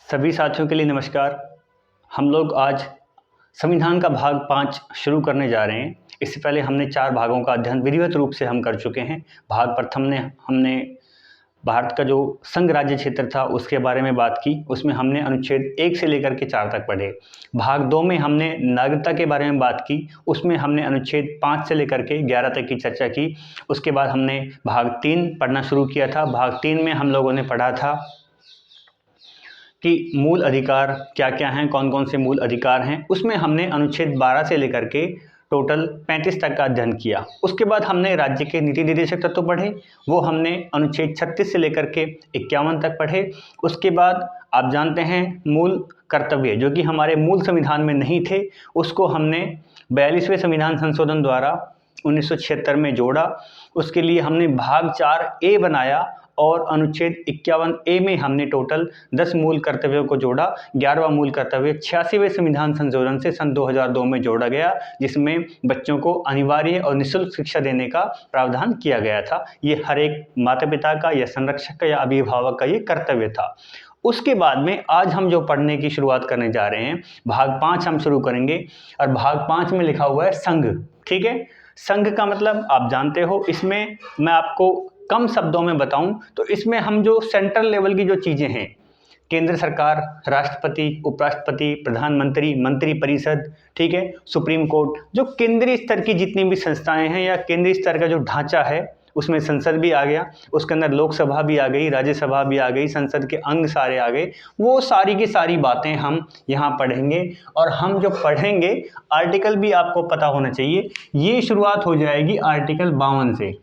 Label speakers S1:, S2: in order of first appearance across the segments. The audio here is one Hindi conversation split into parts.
S1: सभी साथियों के लिए नमस्कार। हम लोग आज संविधान का भाग 5 शुरू करने जा रहे हैं। इससे पहले हमने 4 भागों का अध्ययन विधिवत रूप से हम कर चुके हैं। भाग प्रथम में हमने भारत का जो संघ राज्य क्षेत्र था उसके बारे में बात की। उसमें हमने अनुच्छेद 1 से लेकर के 4 तक पढ़े। भाग 2 में हमने नागरिकता के बारे में बात की। उसमें हमने अनुच्छेद 5 से लेकर के 11 तक की चर्चा की। उसके बाद हमने भाग 3 पढ़ना शुरू किया था। भाग 3 में हम लोगों ने पढ़ा था कि मूल अधिकार क्या क्या हैं, कौन कौन से मूल अधिकार हैं। उसमें हमने अनुच्छेद 12 से लेकर के टोटल 35 तक का अध्ययन किया। उसके बाद हमने राज्य के नीति निर्देशक तत्व पढ़े, वो हमने अनुच्छेद 36 से लेकर के 51 तक पढ़े। उसके बाद आप जानते हैं मूल कर्तव्य जो कि हमारे मूल संविधान में नहीं थे, उसको हमने 42वें संविधान संशोधन द्वारा 1976 में जोड़ा। उसके लिए हमने भाग 4A बनाया और अनुच्छेद 51A में हमने टोटल 10 मूल कर्तव्यों को जोड़ा। 11वां मूल कर्तव्य 86वें संविधान संशोधन से सन 2002 में जोड़ा गया, जिसमें बच्चों को अनिवार्य और निःशुल्क शिक्षा देने का प्रावधान किया गया था। ये हर एक माता पिता का या संरक्षक का या अभिभावक का ये कर्तव्य था। उसके बाद में आज हम जो पढ़ने की शुरुआत करने जा रहे हैं, भाग 5 हम शुरू करेंगे और भाग 5 में लिखा हुआ है संघ। ठीक है, संघ का मतलब आप जानते हो। इसमें मैं आपको कम शब्दों में बताऊं तो इसमें हम जो सेंट्रल लेवल की जो चीज़ें हैं, केंद्र सरकार, राष्ट्रपति, उपराष्ट्रपति, प्रधानमंत्री, मंत्री परिषद, ठीक है, सुप्रीम कोर्ट, जो केंद्रीय स्तर की जितनी भी संस्थाएं हैं या केंद्रीय स्तर का जो ढांचा है, उसमें संसद भी आ गया, उसके अंदर लोकसभा भी आ गई, राज्यसभा भी आ गई, संसद के अंग सारे आ गए। वो सारी की सारी बातें हम यहाँ पढ़ेंगे। और हम जो पढ़ेंगे, आर्टिकल भी आपको पता होना चाहिए। ये शुरुआत हो जाएगी आर्टिकल 52 से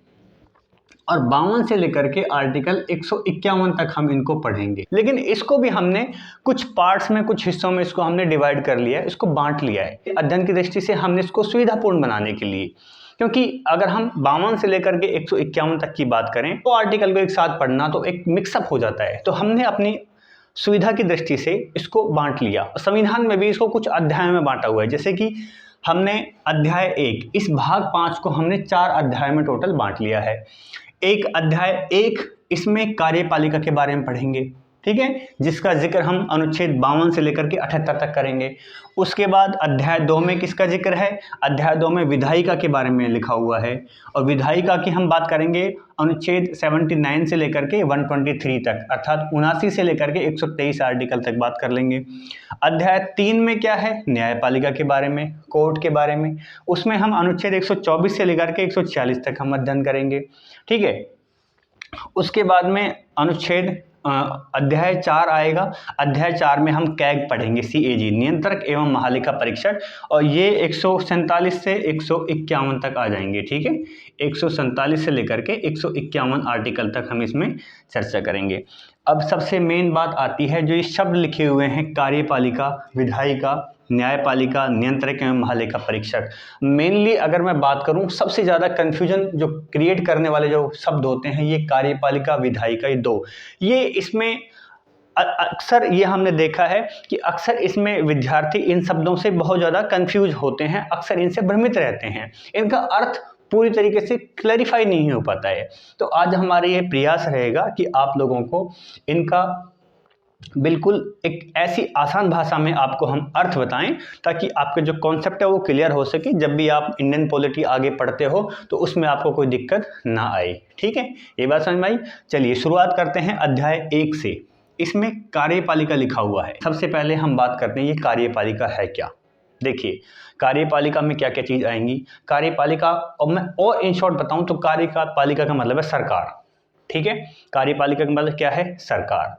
S1: और 52 से लेकर के आर्टिकल 151 तक हम इनको पढ़ेंगे। लेकिन इसको भी हमने कुछ पार्ट्स में, कुछ हिस्सों में इसको हमने डिवाइड कर लिया है, इसको बांट लिया है अध्ययन की दृष्टि से। हमने इसको सुविधापूर्ण बनाने के लिए, क्योंकि अगर हम 52 से लेकर के 151 तक की बात करें तो आर्टिकल को एक साथ पढ़ना तो एक मिक्सअप हो जाता है। तो हमने अपनी सुविधा की दृष्टि से इसको बांट लिया। संविधान में भी इसको कुछ अध्याय में बांटा हुआ है। जैसे कि हमने अध्याय 1, इस भाग 5 को हमने 4 अध्याय में टोटल बांट लिया है। एक अध्याय 1, इसमें कार्यपालिका के बारे में पढ़ेंगे, ठीक है, जिसका जिक्र हम अनुच्छेद 52 से लेकर के 78 तक करेंगे। उसके बाद अध्याय 2 में किसका जिक्र है? अध्याय 2 में विधायिका के बारे में लिखा हुआ है और विधायिका की हम बात करेंगे अनुच्छेद 79 से लेकर के 123 तक, अर्थात 79 से लेकर के 123 आर्टिकल तक बात कर लेंगे। अध्याय 3 में क्या है? न्यायपालिका के बारे में, कोर्ट के बारे में। उसमें हम अनुच्छेद 124 से लेकर के 146 तक हम अध्ययन करेंगे, ठीक है। उसके बाद में अनुच्छेद अध्याय 4 आएगा। अध्याय 4 में हम कैग पढ़ेंगे, CAG, नियंत्रक एवं महालेखा परीक्षक, और ये 147 से 151 तक आ जाएंगे, ठीक है। 147 से लेकर के 151 आर्टिकल तक हम इसमें चर्चा करेंगे। अब सबसे मेन बात आती है, जो ये शब्द लिखे हुए हैं, कार्यपालिका, विधायिका, न्यायपालिका, नियंत्रक एवं महालेखा परीक्षक। मेनली अगर मैं बात करूं, सबसे ज़्यादा कन्फ्यूजन जो क्रिएट करने वाले जो शब्द होते हैं, ये कार्यपालिका, विधायिका, ये दो। ये इसमें अक्सर ये हमने देखा है कि अक्सर इसमें विद्यार्थी इन शब्दों से बहुत ज़्यादा कंफ्यूज होते हैं, अक्सर इनसे भ्रमित रहते हैं। इनका अर्थ पूरी तरीके से क्लैरिफाई नहीं हो पाता है। तो आज हमारा ये प्रयास रहेगा कि आप लोगों को इनका बिल्कुल एक ऐसी आसान भाषा में आपको हम अर्थ बताएं, ताकि आपके जो कॉन्सेप्ट है वो क्लियर हो सके। जब भी आप इंडियन पॉलिटी आगे पढ़ते हो तो उसमें आपको कोई दिक्कत ना आए, ठीक है। ये बात समझ में आई? चलिए शुरुआत करते हैं अध्याय 1 से। इसमें कार्यपालिका लिखा हुआ है। सबसे पहले हम बात करते हैं ये कार्यपालिका है क्या। देखिए, कार्यपालिका में क्या क्या चीज़ आएंगी। कार्यपालिका, और मैं और इन शॉर्ट बताऊं तो कार्यपालिका का मतलब है सरकार, ठीक है। कार्यपालिका का मतलब क्या है? सरकार।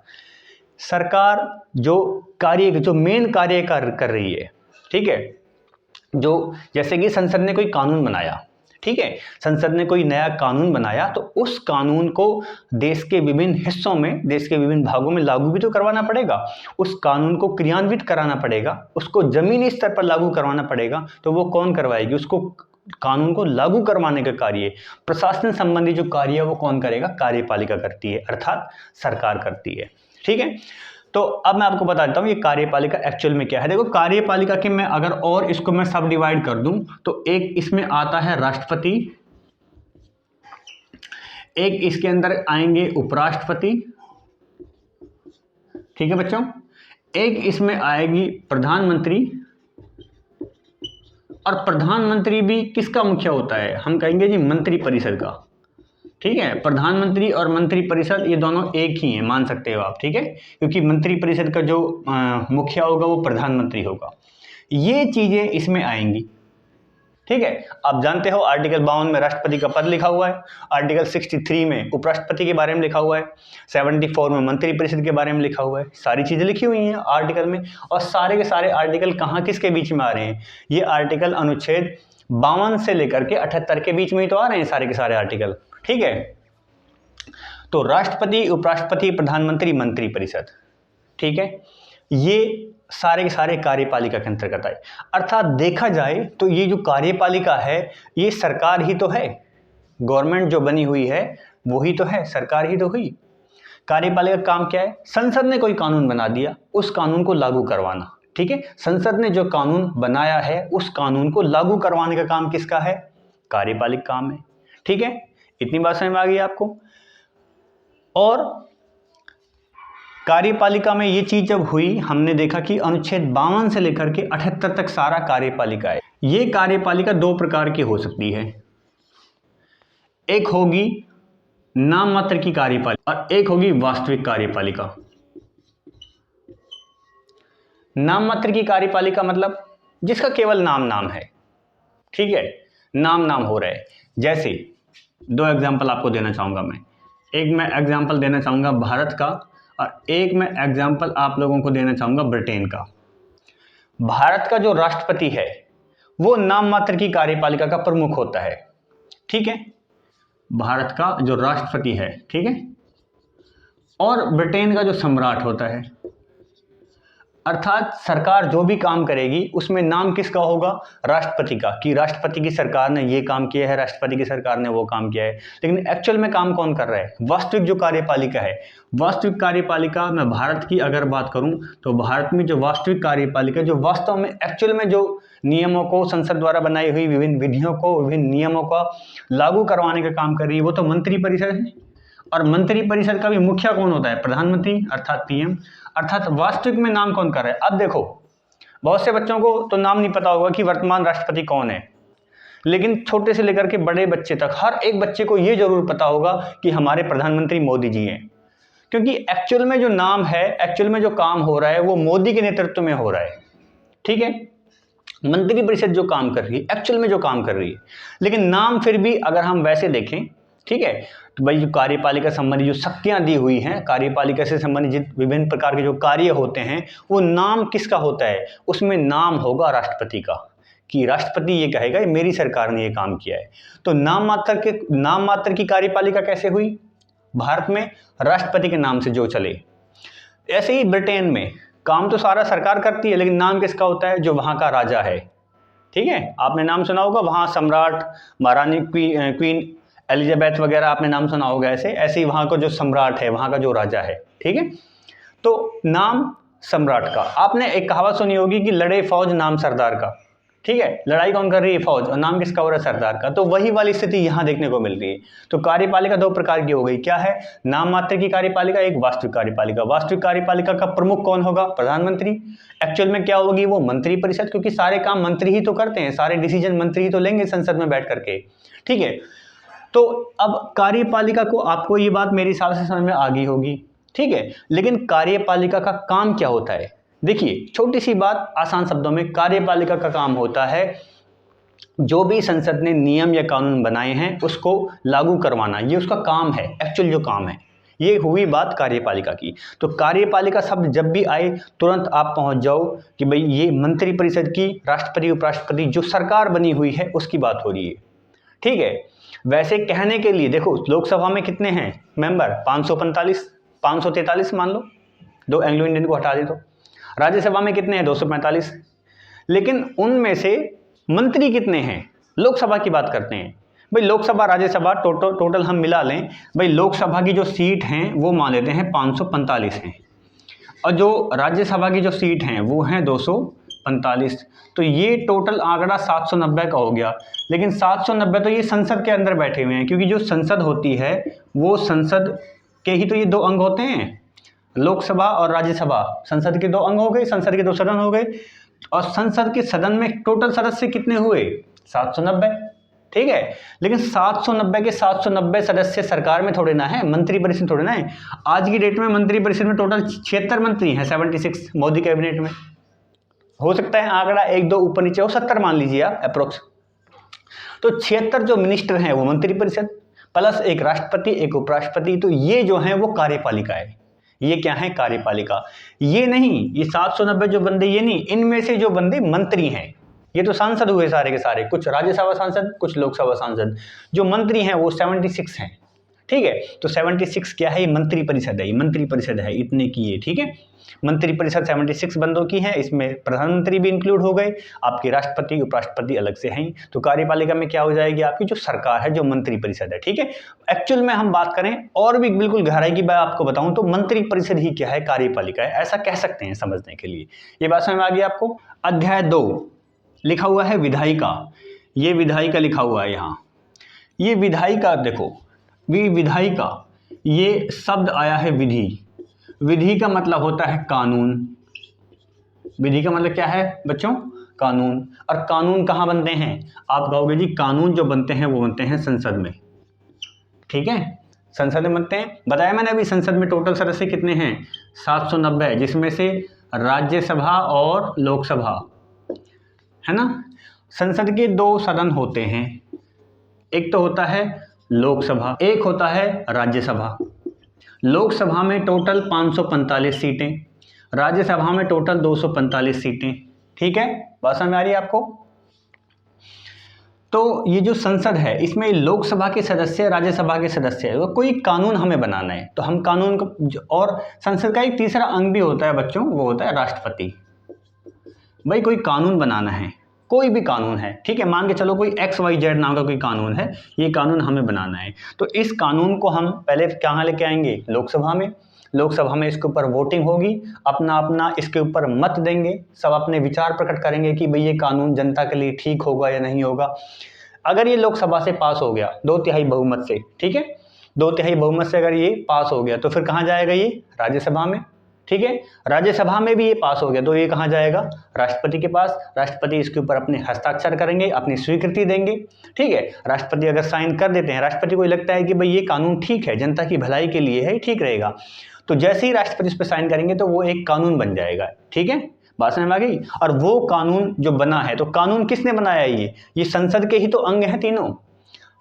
S1: सरकार जो कार्य, जो मेन कार्य कर रही है, ठीक है। जो जैसे कि संसद ने कोई कानून बनाया, ठीक है, संसद ने कोई नया कानून बनाया, तो उस कानून को देश के विभिन्न हिस्सों में, देश के विभिन्न भागों में लागू भी तो करवाना पड़ेगा। उस कानून को क्रियान्वित कराना पड़ेगा, उसको जमीनी स्तर पर लागू करवाना पड़ेगा। तो वो कौन करवाएगी? उसको, कानून को लागू करवाने का कार्य, प्रशासन संबंधी जो कार्य है वो कौन करेगा? कार्यपालिका करती है, अर्थात सरकार करती है, ठीक है। तो अब मैं आपको बता देता हूँ ये कार्यपालिका एक्चुअल में क्या है। देखो, कार्यपालिका के मैं अगर और इसको मैं सब डिवाइड कर दूं तो एक इसमें आता है राष्ट्रपति, एक इसके अंदर आएंगे उपराष्ट्रपति, ठीक है बच्चों, एक इसमें आएगी प्रधानमंत्री, और प्रधानमंत्री भी किसका मुखिया होता है, हम कहेंगे जी मंत्री परिषद का। ठीक है, प्रधानमंत्री और मंत्री परिषद ये दोनों एक ही हैं, मान सकते हो आप। ठीक है, क्योंकि मंत्री परिषद का जो मुखिया होगा वो प्रधानमंत्री होगा। ये चीजें इसमें आएंगी। ठीक है, आप जानते हो आर्टिकल 52 में राष्ट्रपति का पद लिखा हुआ है, आर्टिकल 63 में उपराष्ट्रपति के बारे में लिखा हुआ है, 74 में मंत्री परिषद के बारे में लिखा हुआ है। सारी चीजें लिखी हुई हैं आर्टिकल में। और सारे के सारे आर्टिकल कहाँ किसके बीच में आ रहे हैं, ये आर्टिकल अनुच्छेद 52 से लेकर के 78 के बीच में ही तो आ रहे हैं सारे के सारे आर्टिकल। ठीक है, तो राष्ट्रपति, उपराष्ट्रपति, प्रधानमंत्री, मंत्री परिषद, ठीक है, ये सारे के सारे कार्यपालिका के अंतर्गत आए। अर्थात देखा जाए तो ये जो कार्यपालिका है ये सरकार ही तो है, गवर्नमेंट जो बनी हुई है वो ही तो है, सरकार ही तो हुई। कार्यपालिका का काम क्या है, संसद ने कोई कानून बना दिया, उस कानून को लागू करवाना। ठीक है, संसद ने जो कानून बनाया है उस कानून को लागू करवाने का काम किसका है, कार्यपालिका काम है। ठीक है, इतनी बात समझ में आ गई आपको। और कार्यपालिका में ये चीज जब हुई, हमने देखा कि अनुच्छेद 52 से लेकर के 78 तक सारा कार्यपालिका है। ये कार्यपालिका दो प्रकार की हो सकती है, एक होगी नाम मात्र की कार्यपालिका और एक होगी वास्तविक कार्यपालिका। नाम मात्र की कार्यपालिका मतलब जिसका केवल नाम नाम है। ठीक है, नाम नाम हो रहा है। जैसे दो एग्जाम्पल आपको देना चाहूंगा मैं, एक मैं एग्जाम्पल देना चाहूंगा भारत का और एक मैं एग्जाम्पल आप लोगों को देना चाहूंगा ब्रिटेन का। भारत का जो राष्ट्रपति है वो नाम मात्र की कार्यपालिका का प्रमुख होता है। ठीक है, भारत का जो राष्ट्रपति है, ठीक है, और ब्रिटेन का जो सम्राट होता है। अर्थात सरकार जो भी काम करेगी उसमें नाम किसका होगा, राष्ट्रपति का, कि राष्ट्रपति की सरकार ने ये काम किया है, राष्ट्रपति की सरकार ने वो काम किया है। लेकिन एक्चुअल में काम कौन कर रहा है, वास्तविक जो कार्यपालिका है, वास्तविक कार्यपालिका में भारत की अगर बात करूं तो भारत में जो वास्तविक कार्यपालिका, जो वास्तव में एक्चुअल में जो नियमों को संसद द्वारा बनाई हुई विभिन्न विधियों को, विभिन्न नियमों का लागू करवाने का काम कर रही है, वो तो मंत्री परिषद है। और मंत्री परिषद का भी मुखिया कौन होता है, प्रधानमंत्री अर्थात पीएम। अर्थात वास्तविक में नाम कौन कर रहा है। अब देखो, बहुत से बच्चों को तो नाम नहीं पता होगा कि वर्तमान राष्ट्रपति कौन है, लेकिन छोटे से लेकर के बड़े बच्चे तक हर एक बच्चे को यह जरूर पता होगा कि हमारे प्रधानमंत्री मोदी जी हैं। क्योंकि एक्चुअल में जो नाम है, एक्चुअल में जो काम हो रहा है वो मोदी के नेतृत्व में हो रहा है। ठीक है, मंत्री परिषद जो काम कर रही है, एक्चुअल में जो काम कर रही है, लेकिन नाम फिर भी अगर हम वैसे देखें, ठीक है, तो भाई जो कार्यपालिका संबंधी जो शक्तियां दी हुई हैं, कार्यपालिका से संबंधित विभिन्न प्रकार के जो कार्य होते हैं, वो नाम किसका होता है, उसमें नाम होगा राष्ट्रपति का, कि राष्ट्रपति ये कहेगा मेरी सरकार ने ये काम किया है। तो नाम मात्र की कार्यपालिका कैसे हुई, भारत में राष्ट्रपति के नाम से जो चले। ऐसे ही ब्रिटेन में काम तो सारा सरकार करती है, लेकिन नाम किसका होता है, जो वहां का राजा है। ठीक है, आपने नाम सुना होगा, वहां सम्राट, महारानी क्वीन एलिजाबेथ वगैरह आपने नाम सुना होगा। ऐसे ही वहां का जो सम्राट है, वहां का जो राजा है। ठीक है, तो नाम सम्राट का। आपने एक कहावत सुनी होगी कि लड़े फौज नाम सरदार का। ठीक है, लड़ाई कौन कर रही है, फौज, और नाम किसका हो रहा है, सरदार का। तो वही वाली स्थिति यहां देखने को मिल रही है। तो कार्यपालिका दो प्रकार की हो गई, क्या है, नाम मात्र की कार्यपालिका, एक वास्तविक कार्यपालिका। वास्तविक कार्यपालिका का प्रमुख कौन होगा, प्रधानमंत्री। एक्चुअल में क्या होगी, वो मंत्री परिषद, क्योंकि सारे काम मंत्री ही तो करते हैं, सारे डिसीजन मंत्री ही तो लेंगे संसद में बैठ करके। ठीक है, तो अब कार्यपालिका को, आपको ये बात मेरे हिसाब से समझ में आ गई होगी। ठीक है, लेकिन कार्यपालिका का काम क्या होता है, देखिए छोटी सी बात आसान शब्दों में, कार्यपालिका का काम होता है जो भी संसद ने नियम या कानून बनाए हैं उसको लागू करवाना, ये उसका काम है, एक्चुअल जो काम है। ये हुई बात कार्यपालिका की। तो कार्यपालिका शब्द जब भी आए तुरंत आप पहुंच जाओ कि भाई ये मंत्री परिषद की, राष्ट्रपति उपराष्ट्रपति जो सरकार बनी हुई है उसकी बात हो रही है। ठीक है, वैसे कहने के लिए देखो, लोकसभा में कितने हैं मेंबर, 543 मान लो, दो एंग्लो इंडियन को हटा दे तो। राज्यसभा में कितने हैं, 245। लेकिन उनमें से मंत्री कितने हैं, लोकसभा की बात करते हैं भाई, लोकसभा राज्यसभा टोटल हम मिला लें भाई, लोकसभा की जो सीट हैं वो मान लेते हैं 545 हैं, और जो राज्यसभा की जो सीट हैं वो हैं 245। तो ये टोटल आंकड़ा 790 का हो गया। लेकिन 790 तो ये संसद के अंदर बैठे हुए हैं, क्योंकि जो संसद होती है वो संसद के ही तो ये दो अंग होते हैं, लोकसभा और राज्यसभा, संसद के 2 अंग हो गए, संसद के 2 सदन हो गए। और संसद के सदन में टोटल सदस्य कितने हुए? 790। ठीक है, लेकिन 790 के 790 सदस्य सरकार में थोड़े ना है, मंत्रिपरिषद थोड़े ना है। आज की डेट में मंत्रिपरिषद में टोटल 76 मंत्री हैं, 76 मोदी कैबिनेट में। हो सकता है आंकड़ा 1-2 ऊपर नीचे हो, 70 मान लीजिए आप अप्रोक्स। तो 76 जो मिनिस्टर हैं वो मंत्रिपरिषद, प्लस एक राष्ट्रपति, एक उपराष्ट्रपति। तो ये जो है वो कार्यपालिका है। ये क्या है? कार्यपालिका। ये नहीं, ये 790 जो बंदे, ये नहीं, इनमें से जो बंदे मंत्री हैं, ये तो सांसद हुए सारे के सारे, कुछ राज्यसभा सांसद, कुछ लोकसभा सांसद। जो मंत्री हैं वो 76 हैं। ठीक है, तो 76 क्या है? ये मंत्रिपरिषद है, ये मंत्रिपरिषद है, इतने की ये। ठीक है, मंत्रिपरिषद 76 बंदों की है, इसमें प्रधानमंत्री भी इंक्लूड हो गए, आपके राष्ट्रपति उपराष्ट्रपति अलग से हैं। तो कार्यपालिका में क्या हो जाएगी? आपकी जो सरकार है, जो मंत्रिपरिषद है। ठीक है, एक्चुअल में हम बात करें और भी बिल्कुल गहराई की बात आपको बताऊं तो मंत्रिपरिषद ही क्या है? कार्यपालिका है, ऐसा कह सकते हैं समझने के लिए। ये बात समझ में आ गई आपको? अध्याय 2 लिखा हुआ है विधायिका। ये विधायिका लिखा हुआ है यहाँ। ये विधायिका देखो, विधायिका, ये शब्द आया है विधि। विधि का मतलब होता है कानून। विधि का मतलब क्या है बच्चों? कानून। और कानून कहाँ बनते हैं? आप कहोगे जी कानून जो बनते हैं वो बनते हैं संसद में। ठीक है, संसद में बनते हैं। बताया मैंने अभी, संसद में टोटल सदस्य कितने हैं? 790, जिसमें से राज्यसभा और लोकसभा है ना। संसद के 2 सदन होते हैं, एक तो होता है लोकसभा, एक होता है राज्यसभा। लोकसभा में टोटल 545 सीटें, राज्यसभा में टोटल 245 सीटें। ठीक है, बात समझ में आ रही है आपको? तो ये जो संसद है, इसमें लोकसभा के सदस्य, राज्यसभा के सदस्य है, कोई कानून हमें बनाना है तो हम कानून को, और संसद का एक तीसरा अंग भी होता है बच्चों, वो होता है राष्ट्रपति। भाई कोई कानून बनाना है, कोई भी कानून है, ठीक है, मान के चलो कोई XYZ नाम का कोई कानून है, ये कानून हमें बनाना है। तो इस कानून को हम पहले कहाँ लेके आएंगे? लोकसभा में। लोकसभा में इसके ऊपर वोटिंग होगी, अपना अपना इसके ऊपर मत देंगे, सब अपने विचार प्रकट करेंगे कि भाई ये कानून जनता के लिए ठीक होगा या नहीं होगा। अगर ये लोकसभा से पास हो गया 2/3 बहुमत से, ठीक है, 2/3 बहुमत से अगर ये पास हो गया तो फिर कहाँ जाएगा? ये राज्यसभा में। ठीक है, राज्यसभा में भी ये पास हो गया तो ये कहाँ जाएगा? राष्ट्रपति के पास। राष्ट्रपति इसके ऊपर अपने हस्ताक्षर करेंगे, अपनी स्वीकृति देंगे। ठीक है, राष्ट्रपति अगर साइन कर देते हैं, राष्ट्रपति को लगता है कि भाई ये कानून ठीक है, जनता की भलाई के लिए है, ठीक रहेगा, तो जैसे ही राष्ट्रपति इस पर साइन करेंगे तो वो एक कानून बन जाएगा। ठीक है, बात समझ में आ गई? और वो कानून जो बना है, तो कानून किसने बनाया है? ये संसद के ही तो अंग हैं तीनों,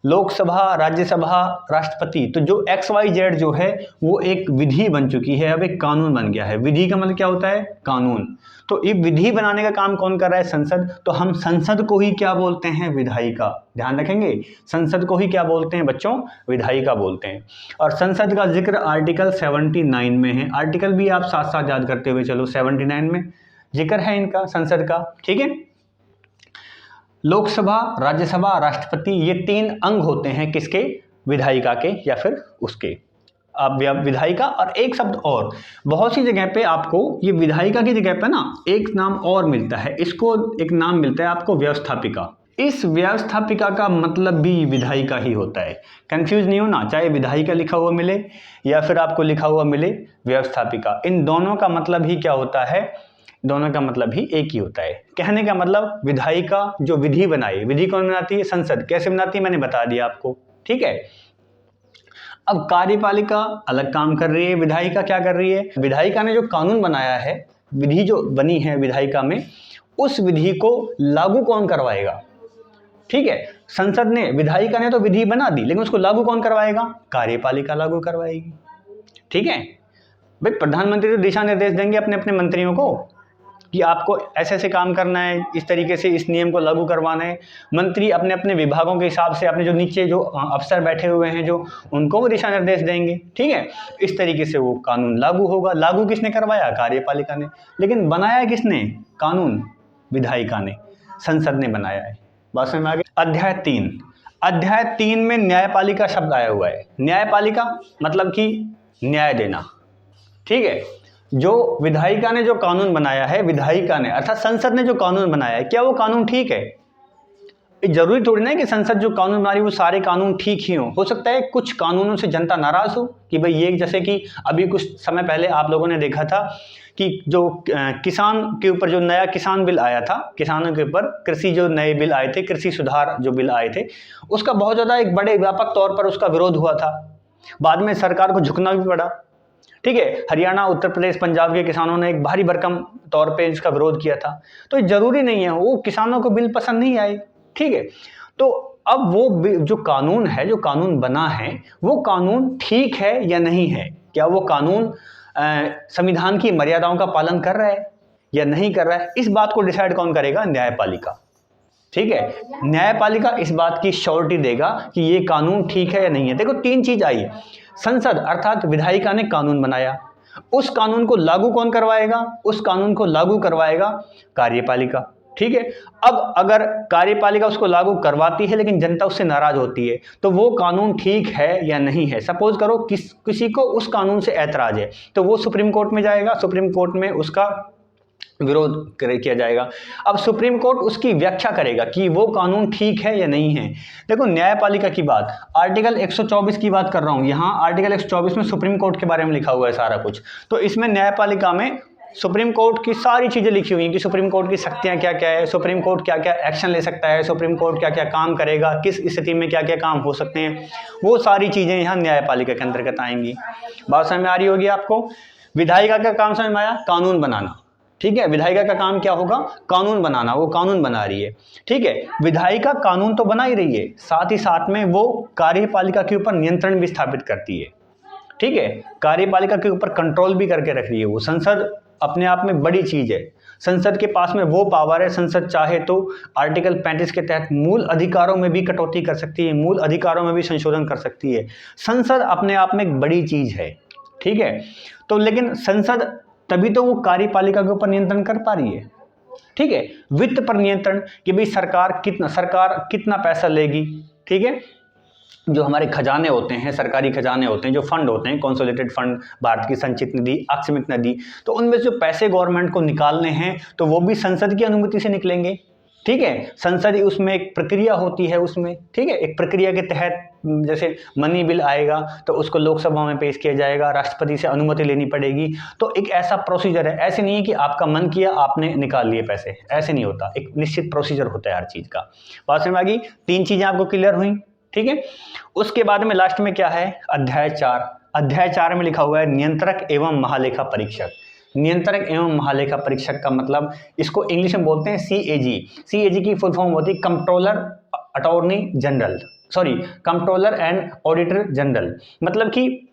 S1: लोकसभा, राज्यसभा, राष्ट्रपति। तो जो XYZ जो है वो एक विधि बन चुकी है, अब एक कानून बन गया है। विधि का मतलब क्या होता है? कानून। तो ये विधि बनाने का काम कौन कर रहा है? संसद। तो हम संसद को ही क्या बोलते हैं? विधायिका। ध्यान रखेंगे, संसद को ही क्या बोलते हैं बच्चों? विधायिका बोलते हैं। और संसद का जिक्र आर्टिकल 79 में है। आर्टिकल भी आप साथ साथ याद करते हुए चलो, 79 में जिक्र है इनका, संसद का। ठीक है, लोकसभा, राज्यसभा, राष्ट्रपति, ये 3 अंग होते हैं किसके? विधायिका के, या फिर उसके। अब विधायिका, और एक शब्द और, बहुत सी जगह पे आपको ये विधायिका की जगह पे ना एक नाम और मिलता है, इसको एक नाम मिलता है आपको व्यवस्थापिका। इस व्यवस्थापिका का मतलब भी विधायिका ही होता है। कंफ्यूज नहीं होना, चाहे विधायिका लिखा हुआ मिले या फिर आपको लिखा हुआ मिले व्यवस्थापिका, इन दोनों का मतलब ही क्या होता है? दोनों का मतलब ही एक ही होता है। कहने का मतलब विधायिका जो विधि बनाए, विधि कौन बनाती है? संसद। कैसे बनाती है मैंने बता दिया आपको। ठीक है, अब कार्यपालिका अलग काम कर रही है, विधायिका क्या कर रही है? विधायिका ने जो कानून बनाया है, विधि जो बनी है विधायिका में, उस विधि को लागू कौन करवाएगा? ठीक है, संसद ने, विधायिका ने तो विधि बना दी, लेकिन उसको लागू कौन करवाएगा? कार्यपालिका लागू करवाएगी। ठीक है भाई, प्रधानमंत्री तो दिशा निर्देश देंगे अपने अपने मंत्रियों को कि आपको ऐसे ऐसे काम करना है, इस तरीके से इस नियम को लागू करवाना है। मंत्री अपने अपने विभागों के हिसाब से, अपने जो नीचे जो अफसर बैठे हुए हैं जो, उनको वो दिशा निर्देश देंगे। ठीक है, इस तरीके से वो कानून लागू होगा। लागू किसने करवाया? कार्यपालिका ने। लेकिन बनाया किसने कानून? विधायिका ने, संसद ने बनाया है। बात समझ में आ गई? अध्याय 3, अध्याय 3 में न्यायपालिका शब्द आया हुआ है। न्यायपालिका मतलब कि न्याय देना। ठीक है, जो विधायिका ने जो कानून बनाया है, विधायिका ने अर्थात संसद ने जो कानून बनाया है, क्या वो कानून ठीक है? ये जरूरी थोड़ी ना है कि संसद जो कानून बना रही है वो सारे कानून ठीक ही हों। हो सकता है कुछ कानूनों से जनता नाराज हो कि भाई ये, जैसे कि अभी कुछ समय पहले आप लोगों ने देखा था कि जो किसान के ऊपर जो नया किसान बिल आया था, किसानों के ऊपर कृषि जो नए बिल आए थे, कृषि सुधार जो बिल आए थे, उसका बहुत ज़्यादा एक बड़े व्यापक तौर पर उसका विरोध हुआ था। बाद में सरकार को झुकना भी पड़ा। ठीक है, हरियाणा, उत्तर प्रदेश, पंजाब के किसानों ने एक भारी भरकम तौर पे इसका विरोध किया था। तो जरूरी नहीं है वो किसानों को बिल पसंद नहीं आए। ठीक है, तो अब वो जो कानून है, जो कानून बना है, वो कानून ठीक है या नहीं है, क्या वो कानून संविधान की मर्यादाओं का पालन कर रहा है या नहीं कर रहा है, इस बात को डिसाइड कौन करेगा? न्यायपालिका। ठीक है, न्यायपालिका इस बात की श्योरिटी देगा कि ये कानून ठीक है या नहीं है। देखो, तीन चीज आई। संसद अर्थात विधायिका ने कानून बनाया, उस कानून को लागू कौन करवाएगा? उस कानून को लागू करवाएगा कार्यपालिका। ठीक है, अब अगर कार्यपालिका उसको लागू करवाती है लेकिन जनता उससे नाराज होती है, तो वो कानून ठीक है या नहीं है। सपोज करो किसी को उस कानून से ऐतराज है, तो वो सुप्रीम कोर्ट में जाएगा, सुप्रीम कोर्ट में उसका विरोध किया जाएगा। अब सुप्रीम कोर्ट उसकी व्याख्या करेगा कि वो कानून ठीक है या नहीं है। देखो, न्यायपालिका की बात, आर्टिकल 124 की बात कर रहा हूं। यहां आर्टिकल 124 में सुप्रीम कोर्ट के बारे में लिखा हुआ है सारा कुछ। तो इसमें न्यायपालिका में सुप्रीम कोर्ट की सारी चीजें लिखी हुई हैं कि सुप्रीम कोर्ट की शक्तियां क्या क्या है, सुप्रीम कोर्ट क्या क्या एक्शन ले सकता है, सुप्रीम कोर्ट क्या क्या काम करेगा, किस स्थिति में क्या क्या काम हो सकते हैं, वो सारी चीजें यहाँ न्यायपालिका के अंतर्गत आएंगी। बात समझ में आ रही होगी आपको? विधायिका का काम समझ में आया? कानून बनाना। ठीक है, विधायिका का काम क्या होगा? कानून बनाना। वो कानून बना रही है। ठीक है, विधायिका कानून तो बना ही रही है, साथ ही साथ में वो कार्यपालिका के ऊपर नियंत्रण भी स्थापित करती है। ठीक है, कार्यपालिका के ऊपर कंट्रोल भी करके रख रही है वो। संसद अपने आप में बड़ी चीज है। संसद के पास में वो पावर है, संसद चाहे तो आर्टिकल 35 के तहत मूल अधिकारों में भी कटौती कर सकती है, मूल अधिकारों में भी संशोधन कर सकती है। संसद अपने आप में एक बड़ी चीज है। ठीक है, तो लेकिन संसद तभी तो वो कार्यपालिका के ऊपर नियंत्रण कर पा रही है। ठीक है, वित्त पर नियंत्रण कि भाई सरकार कितना पैसा लेगी। ठीक है, जो हमारे खजाने होते हैं, सरकारी खजाने होते हैं, जो फंड होते हैं, कंसोलिडेटेड फंड, भारत की संचित निधि, आकस्मिक निधि, तो उनमें जो पैसे गवर्नमेंट को निकालने हैं तो वो भी संसद की अनुमति से निकलेंगे। ठीक है, संसद उसमें एक प्रक्रिया होती है उसमें। ठीक है, एक प्रक्रिया के तहत जैसे मनी बिल आएगा तो उसको लोकसभा में पेश किया जाएगा, राष्ट्रपति से अनुमति लेनी पड़ेगी। तो एक ऐसा प्रोसीजर है। ऐसे नहीं है कि आपका मन किया आपने निकाल लिए पैसे, ऐसे नहीं होता। एक निश्चित प्रोसीजर होता है हर चीज का। बात समझ में आ गई? तीन चीजें आपको क्लियर हुई। ठीक है, उसके बाद में लास्ट में क्या है? अध्याय 4। अध्याय 4 में लिखा हुआ है नियंत्रक एवं महालेखा परीक्षक। नियंत्रक एवं महालेखा परीक्षक का मतलब, इसको इंग्लिश में बोलते हैं CAG। CAG की फुल फॉर्म होती है controller attorney general, sorry, controller and auditor general. मतलब कि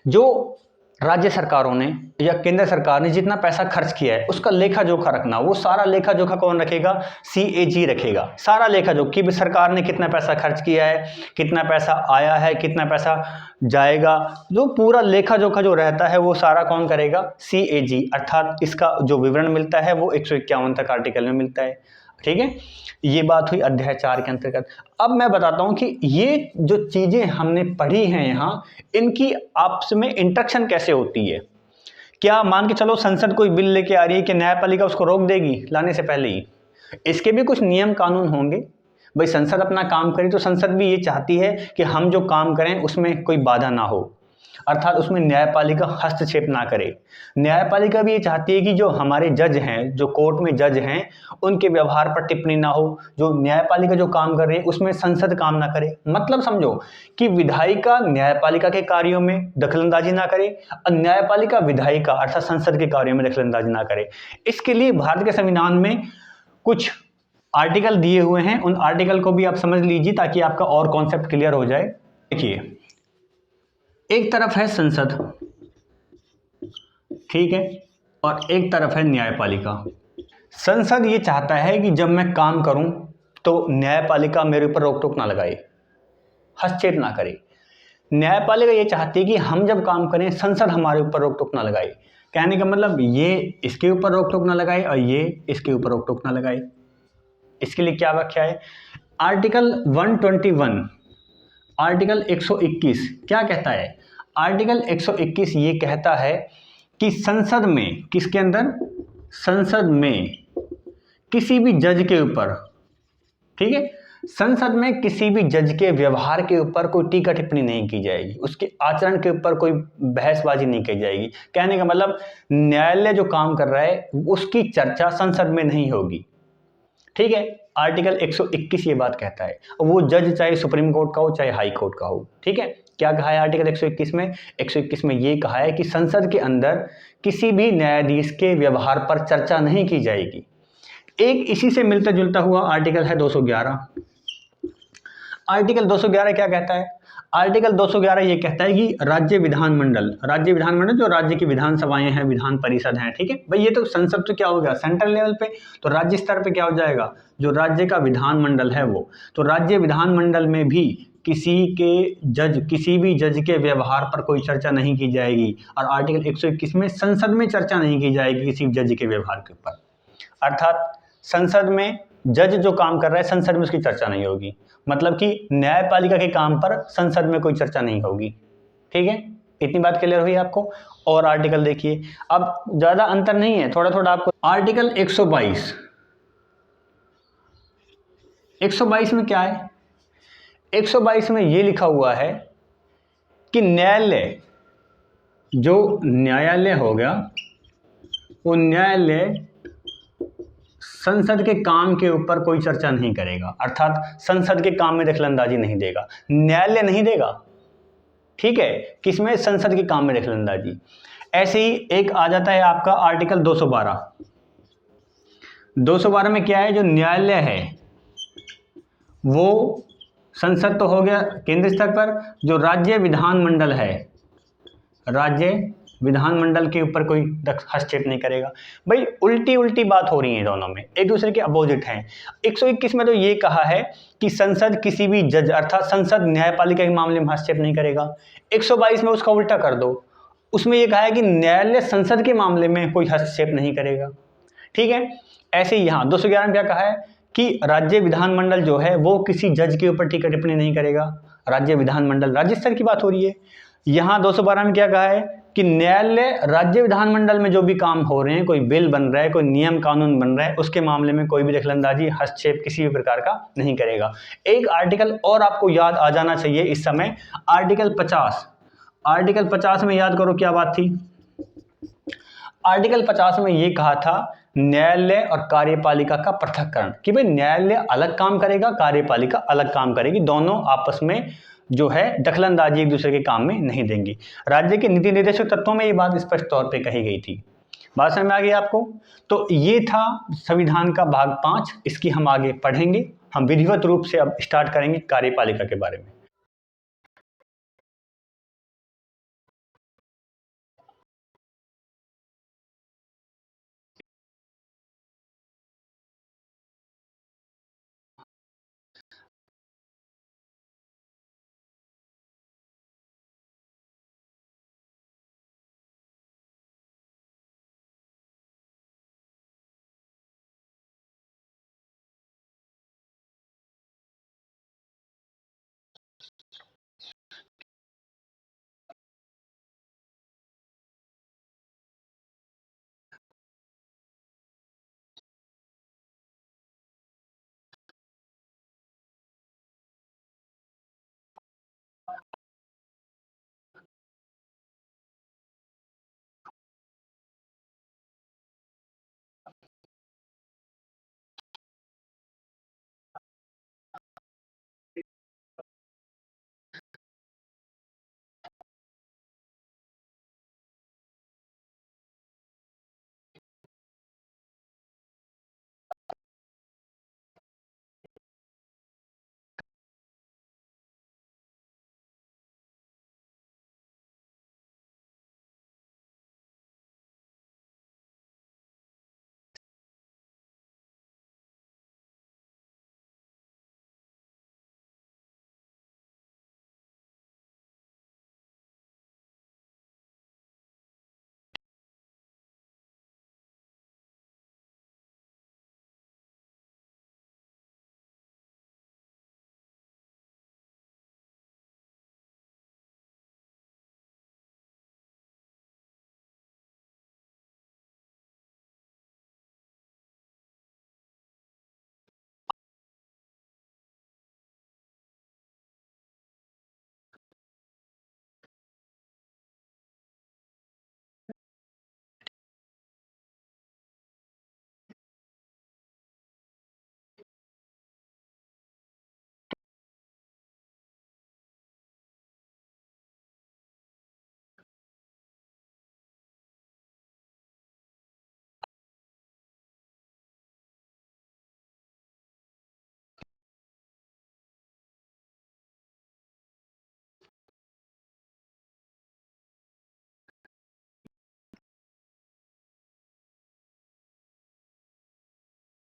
S1: जो राज्य सरकारों ने या केंद्र सरकार ने जितना पैसा खर्च किया है उसका लेखा जोखा रखना, वो सारा लेखा जोखा कौन रखेगा? CAG रखेगा। सारा लेखा जोखा कि सरकार ने कितना पैसा खर्च किया है, कितना पैसा आया है, कितना पैसा जाएगा, जो पूरा लेखा जोखा जो रहता है वो सारा कौन करेगा? CAG। अर्थात इसका जो विवरण मिलता है वो 151 तक आर्टिकल में मिलता है। ठीक है, ये बात हुई अध्याय 4 के अंतर्गत। अब मैं बताता हूं कि ये जो चीजें हमने पढ़ी हैं यहाँ, इनकी आपस में इंटरेक्शन कैसे होती है। क्या मान के चलो संसद कोई बिल लेके आ रही है कि न्यायपालिका उसको रोक देगी लाने से पहले ही? इसके भी कुछ नियम कानून होंगे। भाई संसद अपना काम करे तो संसद भी ये चाहती है कि हम जो काम करें उसमें कोई बाधा ना हो, अर्थात उसमें न्यायपालिका हस्तक्षेप ना करे। न्यायपालिका भी ये चाहती है कि जो हमारे जज हैं, जो कोर्ट में जज हैं, उनके व्यवहार पर टिप्पणी ना हो। जो न्यायपालिका जो काम कर रही है उसमें संसद काम ना करे। मतलब समझो कि विधायिका न्यायपालिका के कार्यों में दखलंदाजी ना करे और न्यायपालिका विधायिका अर्थात संसद के कार्यों में दखलंदाजी ना करे। इसके लिए भारत के संविधान में कुछ आर्टिकल दिए हुए हैं, उन आर्टिकल को भी आप समझ लीजिए ताकि आपका और कॉन्सेप्ट क्लियर हो जाए। देखिए, एक तरफ है संसद, ठीक है, और एक तरफ है न्यायपालिका। संसद ये चाहता है कि जब मैं काम करूं तो न्यायपालिका मेरे ऊपर रोक टोक ना लगाए, हस्तक्षेप ना करे। न्यायपालिका ये चाहती है कि हम जब काम करें संसद हमारे ऊपर रोक टोक ना लगाए। कहने का मतलब ये इसके ऊपर रोक टोक ना लगाए और ये इसके ऊपर रोक टोक ना लगाए। इसके लिए क्या व्याख्या है? आर्टिकल 121, आर्टिकल 121 क्या कहता है? आर्टिकल 121 ये कहता है कि संसद में, किसके अंदर? संसद में किसी भी जज के ऊपर ठीक है। संसद में किसी भी जज के व्यवहार के ऊपर कोई टीका टिप्पणी नहीं की जाएगी, उसके आचरण के ऊपर कोई बहसबाजी नहीं की जाएगी। कहने का मतलब न्यायालय जो काम कर रहा है उसकी चर्चा संसद में नहीं होगी। ठीक है, आर्टिकल 121 ये बात कहता है। वो जज चाहे सुप्रीम कोर्ट का हो चाहे हाई कोर्ट का हो। ठीक है, क्या कहा है आर्टिकल 121 में? 121 में ये कहा है कि संसद के अंदर किसी भी न्यायाधीश के व्यवहार पर चर्चा नहीं की जाएगी। एक इसी से मिलता जुलता हुआ आर्टिकल है 211। आर्टिकल 211 क्या कहता है? आर्टिकल 211 ये कहता है कि राज्य विधानमंडल जो राज्य की विधानसभाएं हैं, विधान परिषद हैं, ठीक है भाई, ये तो संसद तो क्या हो गया सेंट्रल लेवल पे, तो राज्य स्तर पे क्या हो जाएगा? जो राज्य का विधानमंडल है वो, तो राज्य विधानमंडल में भी किसी भी जज के व्यवहार पर कोई चर्चा नहीं की जाएगी। और आर्टिकल 121 में संसद में चर्चा नहीं की जाएगी किसी जज के व्यवहार के ऊपर। अर्थात संसद में जज जो काम कर रहा है संसद में उसकी चर्चा नहीं होगी, मतलब कि न्यायपालिका के काम पर संसद में कोई चर्चा नहीं होगी। ठीक है, इतनी बात क्लियर हुई आपको? और आर्टिकल देखिए, अब ज्यादा अंतर नहीं है, थोड़ा थोड़ा आपको। आर्टिकल 122 में क्या है? 122 में ये लिखा हुआ है कि न्यायालय हो गया, वो न्यायालय संसद के काम के ऊपर कोई चर्चा नहीं करेगा, अर्थात संसद के काम में दखलंदाजी नहीं देगा, न्यायालय नहीं देगा। ठीक है, किसमें? संसद के काम में दखलंदाजी। ऐसे ही एक आ जाता है आपका आर्टिकल 212 में क्या है? जो न्यायालय है वो संसद तो हो गया केंद्र स्तर पर, जो राज्य विधानमंडल है, राज्य विधानमंडल के ऊपर कोई हस्तक्षेप नहीं करेगा। भाई उल्टी बात हो रही है, दोनों में एक दूसरे के अपोजिट हैं। 121 में तो ये कहा है कि संसद किसी भी जज अर्थात संसद न्यायपालिका के मामले में हस्तक्षेप नहीं करेगा। 122 में उसका उल्टा कर दो, उसमें ये कहा है कि न्यायालय संसद के मामले में कोई हस्तक्षेप नहीं करेगा। ठीक है, ऐसे ही यहाँ 211 में क्या कहा है कि राज्य विधानमंडल जो है वो किसी जज के ऊपर टीका टिप्पणी नहीं करेगा। राज्य विधानमंडल राज्य स्तर की बात हो रही है। यहाँ 212 में क्या कहा है कि न्यायालय राज्य विधानमंडल में जो भी काम हो रहे हैं, कोई बिल बन रहा है, कोई नियम कानून बन रहा है, उसके मामले में कोई भी दखलंदाजी हस्तक्षेप किसी भी प्रकार का नहीं करेगा। एक आर्टिकल और आपको याद आ जाना चाहिए इस समय, आर्टिकल 50। आर्टिकल 50 में याद करो क्या बात थी? आर्टिकल 50 में ये कहा था न्यायालय और कार्यपालिका का पृथक्करण, कि भाई न्यायालय अलग काम करेगा, कार्यपालिका अलग काम करेगी, दोनों आपस में जो है दखलंदाजी एक दूसरे के काम में नहीं देंगी। राज्य के नीति निर्देशक तत्वों में ये बात स्पष्ट तौर पे कही गई थी। बात समझ में आ गई आपको? तो ये था संविधान का भाग 5, इसकी हम आगे पढ़ेंगे। हम विधिवत रूप से अब स्टार्ट करेंगे कार्यपालिका के बारे में।